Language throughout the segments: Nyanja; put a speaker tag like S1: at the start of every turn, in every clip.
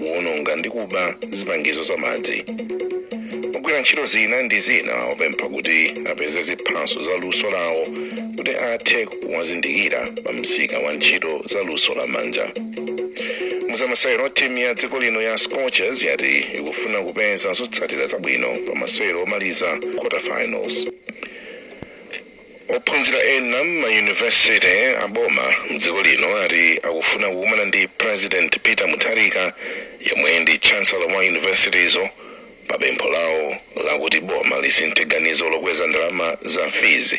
S1: kuwononga ndi kuba zipangizo za madzi. Ogwira ntchito zina ndi zina wapempha kuti apeze ziphaso za luso lawo kuti athe kuwazindikira pa msika wa ntchito za luso la manja. Muzamasewero timu ya dziko lino ya Scorchers yati ikufuna kupeza zotsatira zabwino pa masewero omaliza quarterfinals. Ophunzira ena m'mayunivesiti aboma mdziko lino ati akufuna kukumana ndi President Peter Mutharika yemwe ndi chancellor wa universities pa pempho lawo lakuti boma lisinthe ganizo lokweza ndalama za fees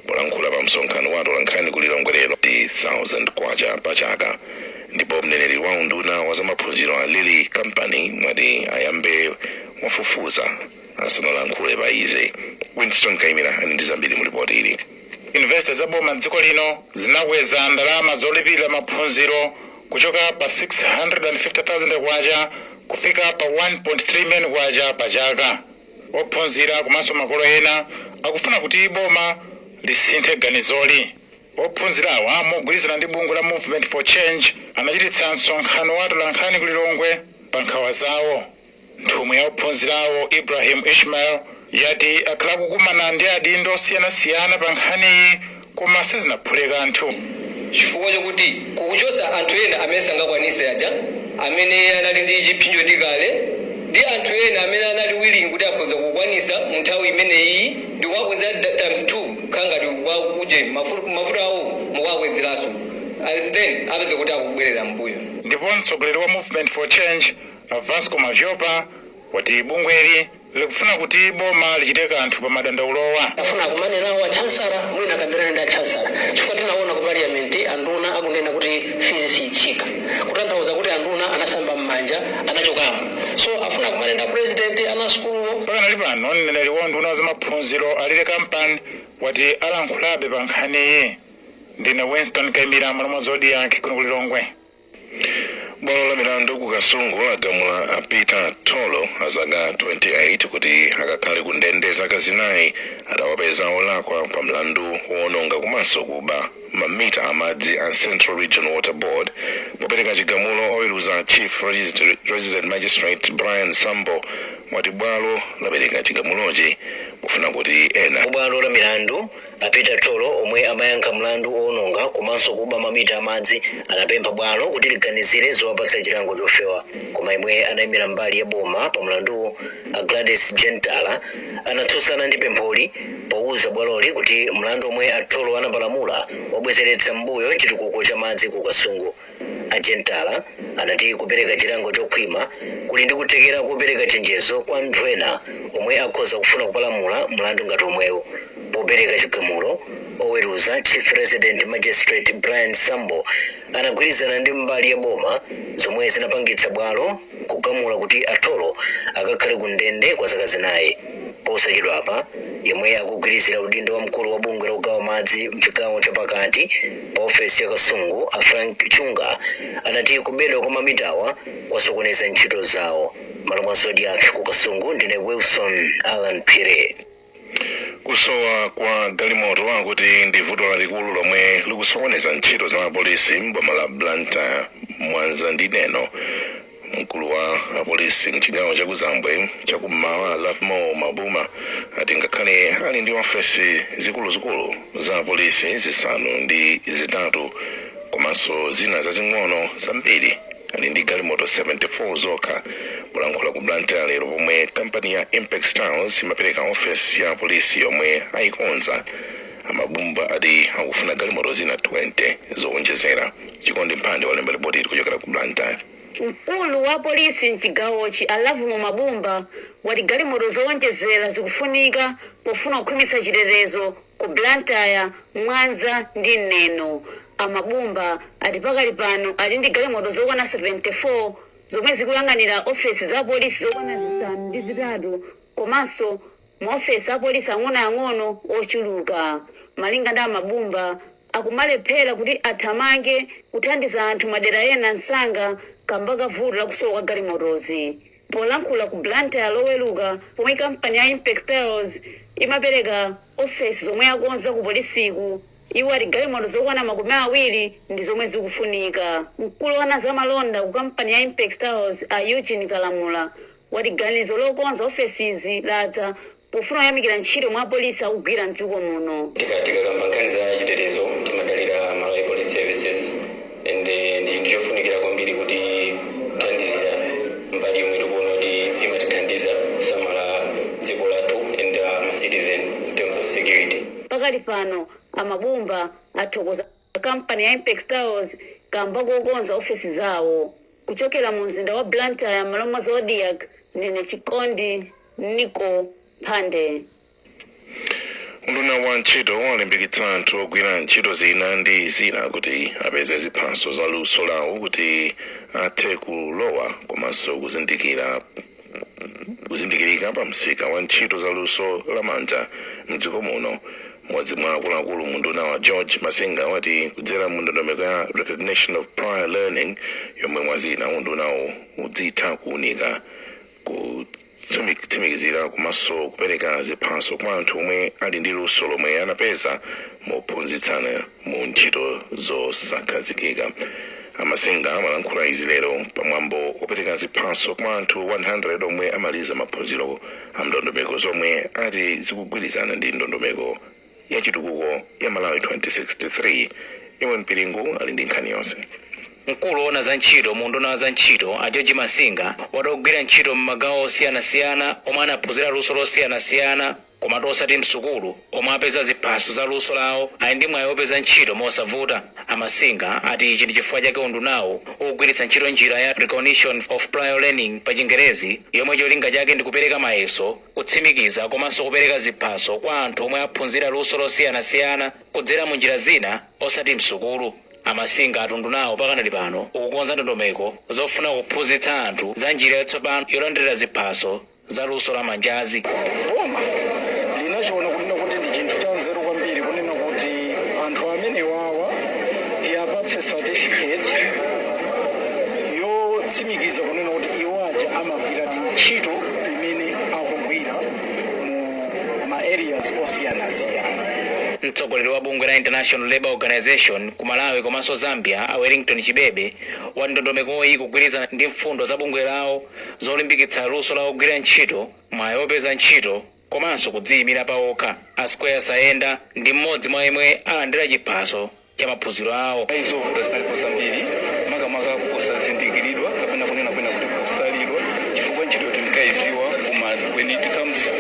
S1: polankhula pa msonkhano wa atolankhani ku Lilongwe lero 1000 kwacha pa chaka. Ndipo mneneri wa unduna wa zamaphunziro Lili Company mwati ayambe wafufuza asanalankhule pa izi. Winston Kaimira ndi zambiri mulipoti ili.
S2: Investors zaboma mdziko lino zinakweza ndalama zolipira maphunziro kuchoka pa 650,000 kwacha kufika pa 1.3 million kwacha pa chaka. Ophunzira komanso makolo ena akufuna kuti boma lisinthe ganizoli. Ophunzirawa mogwirizana ndi bungwe la Movement for Change anachititsa msonkhano wa atolankhani ku Lilongwe pa nkhawa zawo. Nthumwi ya ophunzirawo Ibrahim Ishmael yati akhala kukumana ndi adindo osiyanasiyana pa nkhani koma sizinaphuleka anthu.
S3: Chifukwa chokuti kukuchosa anthu ena amene sangakwanise aja amene anali ndi chipinjo ndikale ndi anthu ena amene anali willing kuti akhoza kukwanisa mu nthawi imeneyi ndi kuwakweza times 2 khangati wakuje mafuta awo mukwakwezeranso then apeze kuti akubwerera mbuyo.
S2: Ndipo mtsogoleri wa Movement for Change Vasco Majopa wati bungweli likufuna kuti boma lichite kanthu pa madandaulowa.
S4: Afuna kumane nawo wa chancellor mwina kambirana ndi chancellor chifukwa tinaona ku parliament anduna akunena kuti fees sichika kutanthauza kuti anduna anasamba m'manja anachokamo, so afuna kumane ndi president ana school.
S2: Pakana pano mneneri wa unduna wa zamaphunziro Lili Company wati alankhulabe pa nkhaniyi. Ndine Winston Kaimira mwana Zodiac kuno ku Lilongwe.
S1: Bwalo la milandu ku Kasungu lagamula Peter Tolo azaka 28 kuti akakhale ku ndende zaka zinayi adawapeza olakwa pa mlandu woononga komanso kuba mamita amadzi a Central Regional Water Board popereka chigamulo oweruza Chief Resident Magistrate Brian Sambo mwati bwalo lapereka chigamulochi kufuna kuti ena
S5: bwalo la milandu Peter Tolo omwe amayankha mlandu woononga komanso kuba mamita amadzi anapempha bwalo kuti liganizire zowapatsa chilango chofewa, koma imwe anayimira mbali ya boma pa mlandu Gladys Gentala anatsutsana ndi pempholi powuza bwaloli kuti mlandu omwe Tolo anapalamula wabwezeretsa mbuyo chitukuko cha madzi ku Kasungu. Gentala anati kupereka chilango chokhwima kuli ndi kuthekera kupereka chenjezo kwa anthu ena omwe akhoza kufuna kupalamula mlandu ngati omwewo. Popereka chigamulo oweruza Chief Resident Magistrate Brian Sambo anagwirizana ndi mbali ya boma zomwe zinapangitsa bwalo kugamula kuti Tolo akakhale ku ndende kwa zaka zinayi. Posachedwa apa yemwe akugwirizira udindo wa mkulu wa bungwe la kugawa madzi mchigawo chapakati pa ofesi ya Kasungu Frank Chunga anati kubedwa kwa mamitawa kwasokoneza ntchito zawo. Malo Zodiac ku Kasungu ndine Wilson Alan Pire.
S1: Kusowa kwa galimoto akuti ndi vuto lalikulu lomwe likusokoneza ntchito za apolisi m'boma la Blantyre Mwanza ndi Neno. Mkulu wa apolisi mchigawo cha Kuzambwe chakummawa Lovemore Mabuma ati ngakhale ali ndi ofesi zikuluzikulu za apolisi zisanu ndi zitatu komanso zina zazing'ono zambiri ali ndi galimoto 74 zokha. Kulankhula ku Blantyre lero pomwe kampani ya Impex Towers imapereka ofesi ya polisi yomwe ayikonza amabumba ati akufuna galimoto zina 20 zowonjezera. Chikondi Mphande walemba ripoti kuchokera ku Blantyre.
S6: Mkulu wa polisi mchigawochi Lovemore Mabuma wati galimoto zowonjezera zikufunika pofuna kukhwimitsa chitetezo ku Blantyre, Mwanza ndi Neno. Amabumba ati pakali pano ali ndi galimoto zokwana 74 zomwe zikuyang'anira ofesi za polisi zokwana zisanu ndi zitatu komanso maofesi a polisi ang'onoang'ono ochuluka. Malinga ndi Amabumba akumalephera kuti athamange kuthandiza anthu madera ena msanga kamba ka vuto la kusowa kwa galimotozi. Polankhula ku Blantyre loweruka pomwe kampani ya Impex Towers imapereka ofesi zomwe akonza ku polisiku iwo ati galimoto zokwana makumi awiri ndi zomwe zikufunika. Mkulu wa zamalonda ku kampani ya Impex Towers a Eugene Kalamula wati ganizo lokonza ofesizi ladza pofuna kuyamikira ntchito mwa polisi akugwira mdziko muno.
S3: tikakamba nkhani za chitetezo timadalira Malawi Police Services ende ndi chinthu chofunikira kwambiri kuti thandizira mbali yomwe tikuona kuti imatithandiza kusamala dziko lathu and ma citizen in terms of security.
S6: Pakali pano amabumba athokoza kampani ya Impex Towers kamba kokonza ofesi zawo. Kuchokera mu mzinda wa Blantyre Maloma Zodiac ndine Chikondi Niko Phande.
S1: Unduna wa ntchito walimbikitsa anthu ogwira ntchito zina ndi zina kuti apeze ziphaso za luso lawo kuti athe kulowa komanso kuzindikirika pa msika wa ntchito za luso lamanja mdziko muno. Mmodzi mwa akuluakulu mu nduna wa George Masinga wati kudzera mu ndondomeko ya recognition of prior learning yomwe mwazina undunawo udzitha kuunika kutsimikizira komanso kupereka ziphaso kwa anthu omwe ali ndi luso lomwe anapeza mophunzitsana mu ntchito zosakhazikika. Amasinga amalankhula izi lero pamwambo opereka ziphaso kwa anthu 100 omwe amaliza maphunziro a ndondomeko zomwe ati zikugwirizana ndi ndondomeko ya chitukuko ya Malawi 2063. Iwe Mpiringu ali ndi nkhani yonse.
S7: Mkulu wona za ntchito mu nduna za ntchito a George Masinga wadogwira ntchito m'magawo osiyanasiyana omwe anaphunzira luso losiyanasiyana komatu osati msukulu omwe apeza ziphaso za luso lawo ali ndi mwayi opeza ntchito mosavuta. Amasinga ati ichi ndi chifukwa chake undunawo ukugwiritsa ntchito njira ya recognition of prior learning pa Chingerezi yomwe cholinga chake ndi kupereka mayeso kutsimikiza komanso kupereka ziphaso kwa anthu omwe aphunzira luso losiyanasiyana kudzera mu njira zina osati msukulu. Amasinga atundunawo pakanali pano ukukonza ndondomeko zofuna kuphunzitsa anthu za njira yatsopano yolandirira ziphaso za luso la manjazi.
S2: Boma linachoona kunena kuti ndi chinthu cha nzeru kwambiri kunena kuti anthu amene wawa tiyapatse certificate yotsimikiza kunena kuti iwo aja amagwira ntchito imene akugwira mu ma areas osiyanasiyana.
S7: Mtsogoleri wa bungwe la International Labour Organization ku Malawi komanso Zambia a Wellington Chibebe wati ndondomekoyi kugwirizana ndi mfundo za bungwe lawo zolimbikitsa luso la ogwira ntchito mwayi opeza ntchito komanso kudziyimira pawokha. A Square Sayenda ndi mmodzi mwa yemwe alandira chiphaso cha maphunziro awo.
S2: Izovuta zinalipo zambiri makamaka kusazindikiridwa kapena kunena kwena kuti kusalidwa chifukwa ntchito kuti mkayiziwa koma when it comes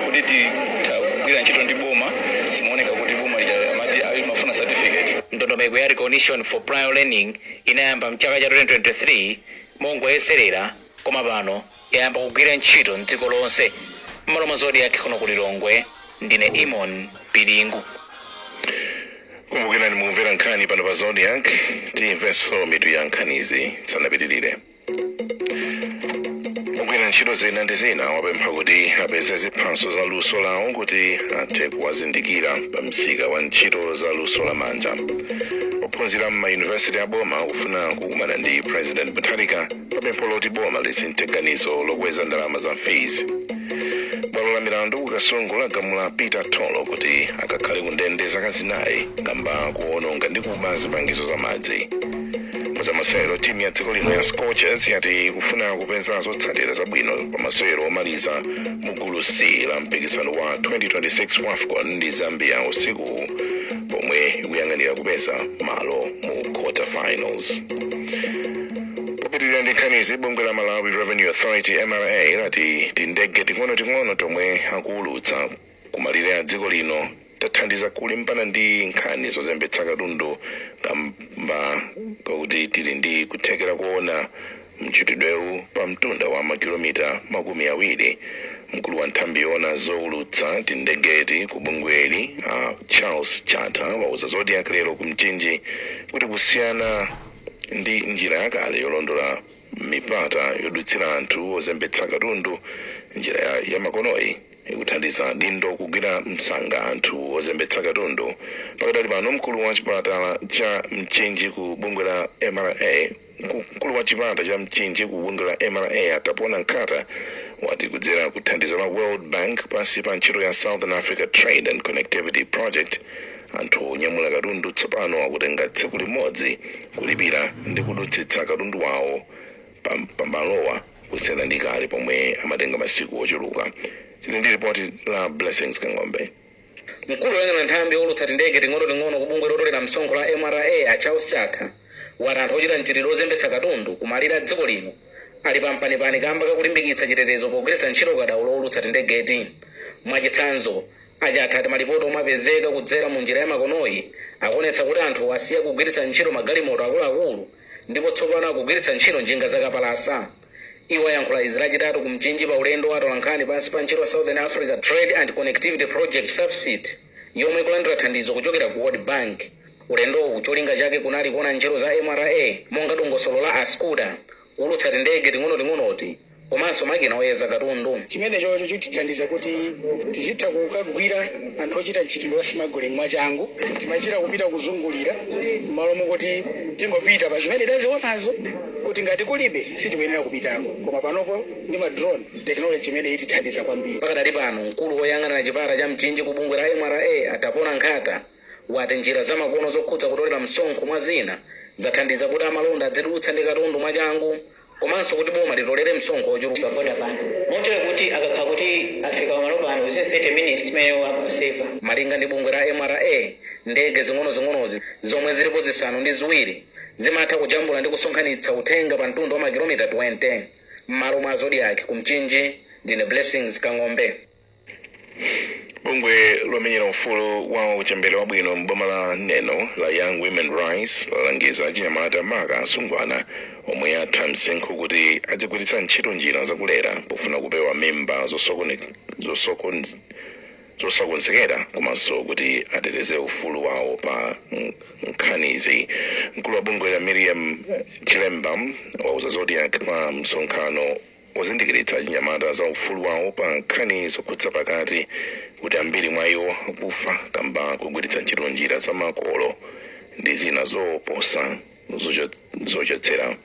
S2: kuti tigwira ntchito ndi boma zimaoneka kuti boma amati mafuna certificate.
S7: Ndondomeko ya recognition for prior learning inayamba mchaka cha 2023 mongoyeserera koma pano yayamba kugwira ntchito mdziko lonse. Maloma Zodiac kuno ku Lilongwe ndine Imon Piringu.
S1: Kumbukirani mumvera nkhani pano pa Zodiac timvenso mitu ya nkhanizi sanapitirire. Ogwira ntchito zina ndi zina wapempha kuti apeze ziphaso za luso lawo kuti athe kuwazindikira pa msika wa ntchito za luso lamanja. Ophunzira m'mayunivesiti a boma kufuna kukumana ndi President Mutharika pa pempho loti boma lisinthe ganizo lokweza ndalama za fees. Bwalo la milandu ku Kasungu lagamula Peter Tolo kuti akakhale ku ndende zaka zinayi kamba kuwononga ndi kuba zipangizo za madzi. Muzamasewero timu ya dziko lino ya Scorchers yati kufuna kupeza zotsatira zabwino pa masewero omaliza mu gulu C la mpikisano wa 2026 WAFCON ndi Zambia usiku pomwe ikuyang'anira kupeza malo mu quarter finals. Kupitirira ndi nkhanizi bungwe la Malawi Revenue Authority MRA lati tindege ting'ono tomwe akuulutsa kumalire a dziko lino tathandiza kulimbana ndi nkhani zozembetsa katundu kamba kuti tili ndi kuthekera kuona mchitidwewu pa mtunda wa makilomita 20. Mkulu wa nthambi yona zoulutsa tindegeti ku bungweli Charles Chata wauza Zodiac lero kumchinji kuti kusiyana ndi njira yakale yolondola mipata yodutsira anthu ozembetsa katundu, njira ya makonoyi ikuthandiza dindo kugwira msanga anthu ozembetsa katundu. Pakadali pano mkulu wa chipatala cha mchinji ku bungwe la MRA mkulu wa chipata cha mchinji ku bungwe la MRA atapona nkata wati kudzera kuthandizo la World Bank pansi pa ntchito ya Southern Africa Trade and Connectivity Project anthu onyamula katundu tsopano akutenga tsiku limodzi kulipira ndi kudutsitsa katundu wawo pamalowa kusiyana ndi kale pomwe amatenga masiku ochuluka. Tili ndi ripoti la Blessings Kang'ombe.
S8: Mkulu woyang'ana nthambi yolutsa tindege ting'onoting'ono ku bungwe lotolera msonkho la MRA a Charles Chatha wati anthu ochita mchitidwe ozembetsa katundu kumalira dziko lino ali pampanipani kamba kakulimbikitsa chitetezo pogwiritsa ntchito ukadaulo olutsa tindegeti. Mwachitsanzo Chatha ati malipoti omwe apezeka kudzera mu njira ya makonoyi akuonetsa kuti anthu asiya kugwiritsa ntchito magalimoto akuluakulu ndipo tsopano akugwiritsa ntchito njinga zakapalasa. Iwo ayankhula izi lachitatu ku Mchinji pa ulendo wa atolankhani pansi pa ntchito Southern Africa Trade and Connectivity Project Subsit yomwe ikulandira thandizo kuchokera ku World Bank. Ulendowu cholinga chake kunali kuona ntchito za MRA monga dongosolo la Askuda ulutsa tindege ting'onoting'onoti komanso makina oyeza katundu.
S9: Chimene chocho chitithandiza kuti tizitha kukagwira anthu ochita mchitidwe wa smuggling mwachangu, timachita kupita kuzungulira malo mokuti tingopita pa zimene tazionazo kuti ngati kulibe sitikuyenera kupitako, koma panopo ndi ma drone technology imene itithandiza kwambiri.
S8: Pakadali pano mkulu woyang'ana chipata cha Mchinji ku bungwe la MRA Atapona Nkhata wati njira zamakono zokhudza kutolera msonkho mwa zina zathandiza kuti amalonda adzidutsa ndi katundu mwachangu komanso kuti boma litolere msonkho ochuluka
S4: Boda pano motero kuti akakhala kuti afika pamalo pano within 30 minutes timene wapaseva.
S8: Malinga ndi bungwe la MRA ndege zing'onozing'onozi zomwe zilipo zisanu ndi ziwiri zimatha kujambula ndi kusonkhanitsa uthenga pa mtunda wa makilomita 20 m'malo mwa Zodiac ku Mchinji. Ndine Blessings Kang'ombe.
S1: Bungwe lomenyera ufulu wa uchembere wabwino m'boma la Neno la Young Women Rights lalangiza achinyamata maka asungwana omwe atha msinkhu kuti adzigwiritsa ntchito njira zakulera pofuna kupewa mimba zosakonzekera komanso kuti ateteze ufulu wawo pa nkhanizi. Mkulu wa bungwe la Miriam Chilemba wauza Zodiac pa msonkhano wozindikiritsa achinyamata za ufulu wawo pa nkhani zokhudza pakati kuti ambiri mwa iwo akufa kamba kugwiritsa ntchito njira za makolo ndi zina zoposa zochotsera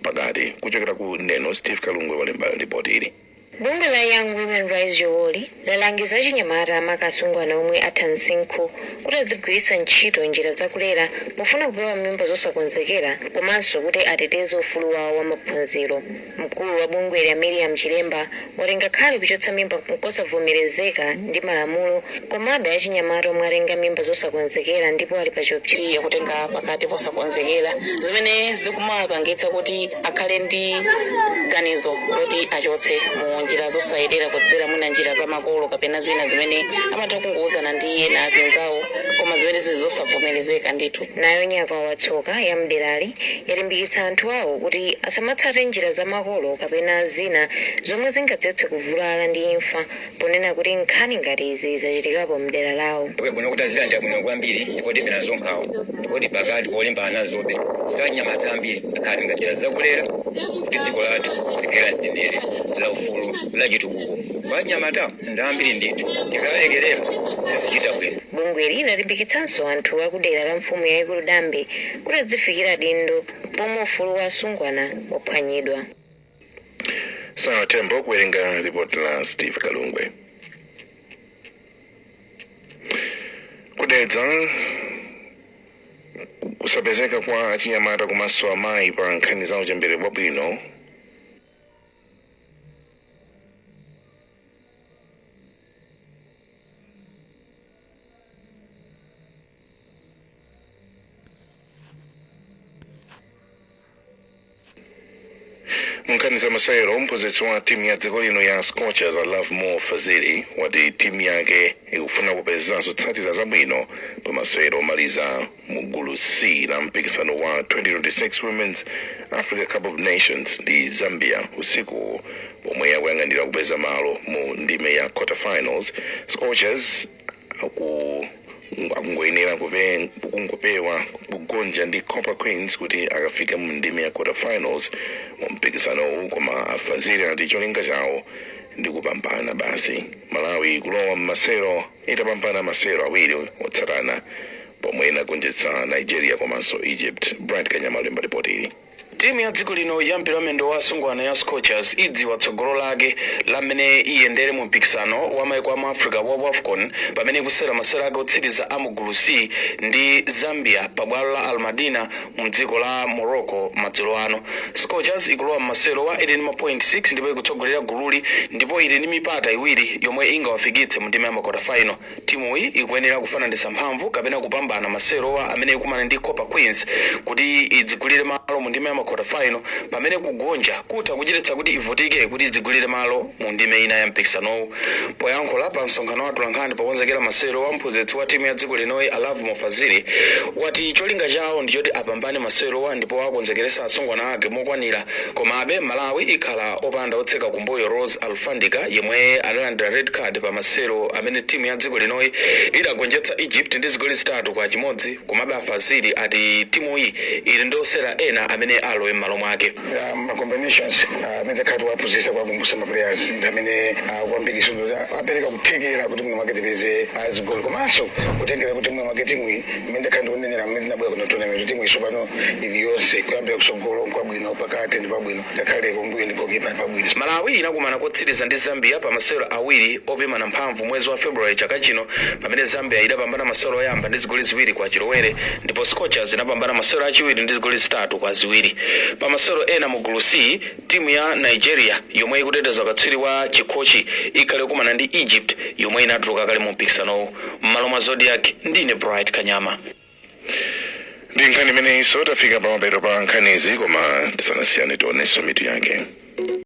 S1: pakati. Kuchokera ku Neno, Steve Kalungwe walemba ripoti ili.
S10: Bungwe la Young Women Rights Yowoli lalangiza achinyamata amaka asungwana omwe atha msinkhu kuti adzigwiritsa ntchito njira zakulera pofuna kupewa mimba zosakonzekera komanso kuti ateteze ufulu wawo wa maphunziro. Mkulu wa bungwe la Miriam Chilemba wati ngakhale kuchotsa mimba nkosavomerezeka ndi malamulo, komabe achinyamata omwe atenga mimba zosakonzekera ndipo ali pa chiopsezo
S4: Yakutenga pakati posakonzekera zimene zikumapangitsa kuti akhale ndi ganizo loti achotse mu njira zosayenera kudzera mwina njira za makolo kapena zina zimene amatha kungouzana ndi ena azinzawo koma zimene zizosavomerezeka ndithu.
S10: Nayo Nyakwa Watsoka ya mderali yalimbikitsa anthu awo kuti asamatsate njira za makolo kapena zina zomwe zingadzetse kuvulala ndi imfa, ponena kuti nkhani ngati izi zachitikapo mdera lawo.
S11: Kuno kuti azilanda bwino kwambiri ndipo tipena zonkhawo ndipo tipakati polimbana nazobe kuti anyamata ambiri akhali ngati zakulera kuti dziko lathu likhale mtendere la ufulu la chitukuko. Anyamata ndambiri ndithu tikalekerera sizichita bwino.
S10: Bungweli linalimbikitsanso anthu akudera la mfumu yayikulu Dambe kuti adzifikira dindo pomwe ufulu wa asungwana waphwanyidwa.
S1: Sawa Tembo kuwerenga ripoti la Steve Kalungwe. Kudedza kusapezeka kwa achinyamata komanso amayi pa nkhani za uchembere wabwino nkhani za masewero. Mphunzitsi wa timu ya dziko lino ya Scorchers Lovemore Fazili wati timu yake ikufuna kupezanso zotsatira zabwino pa masewero omaliza mu gulu C la mpikisano wa 2026 Women's Africa Cup of Nations ndi Zambia usiku, pomwe yakuyang'anira kupeza malo mu ndime ya quarterfinals. Scorchers akungoyenera kungopewa kugonja ndi Copper Queens kuti akafike mu ndime ya quarterfinals mu mpikisano, koma Fazili ati cholinga chawo ndi kupambana basi. Malawi kulowa m'masewero itapambana masewero awiri otsatana pomwe inagonjetsa Nigeria komanso Egypt. Bright Kanyama lemba ripoti ili.
S2: timu ya dziko lino ya mpira wamendo wa asungwana ya Scorchers idziwa tsogolo lake lamene iyendere mu mpikisano wa maiko a Africa wa AFCON pamene ikusera masewera ake otsiriza a mugulu C ndi Zambia pabwalo la Al Madina mu dziko la Morocco madzulo ano. Scorchers ikulowa masewero wa 11.6 ndipo ikutsogolera gululi ndipo ili ndi mipata iwiri yomwe ingawafikitse mu ndime ya quarter final. Timu iyi ikuyenera kufananitsa mphamvu kapena kupambana masewero wa amene ikumana ndi Copper Queens kuti idzigulire malo mu ndime ya quarter final pamene kugonja kutha kuchititsa kuti ivutike kuti idzigulire malo mu ndime ina ya mpikisano. Poyankhula pa msonkhano wa atolankhani pokonzekera masewero wa mphunzitsi wa timu ya dziko linoyi Alavu Mofaziri wati cholinga chawo ndi choti apambane masewero wa ndipo akonzekeresa asungwana ake mokwanira, komabe Malawi ikhala opanda otseka kumbuyo Rose Alfandika yemwe analandira red card pa masewero amene timu ya dziko linoyi idagonjetsa Egypt ndi zigoli zitatu kwa chimodzi. Komabe Afaziri ati timu iyi ili ndi osera ena amene alowe m'malo mwake.
S9: Ma combinations amene kati wapuzisa kwa kumbusa ma players amene kwambiri so apereka kuthekera kuti mwe market peze azigoli komanso kutengera kuti mwe market timu imene kandi kunenera amene nabwera kuno tournament timu isopano ili yonse kuyambira kusogolo kwa bwino pakati ndi pabwino takale kumbuyo ndi goalkeeper pabwino.
S2: Malawi inakumana kotsiriza ndi Zambia pa masewero awiri opimana mphamvu mwezi wa February chaka chino pamene Zambia idapambana masewero oyamba ndi zigoli ziwiri kwa chilowere ndipo Scorchers inapambana masewero achiwiri ndi zigoli zitatu kwa ziwiri. Pa masewero ena mu gulu C timu ya Nigeria yomwe ikutetezwa katswiri wa chikochi ikhale kumana ndi Egypt yomwe inatuluka kale mu mpikisano. M'malo mwa Zodiac ndine Bright Kanyama.
S1: Ndi nkhani imeneyi tafika pa mapeto pa nkhanizi, koma tisanasiyane tionenso mitu yake.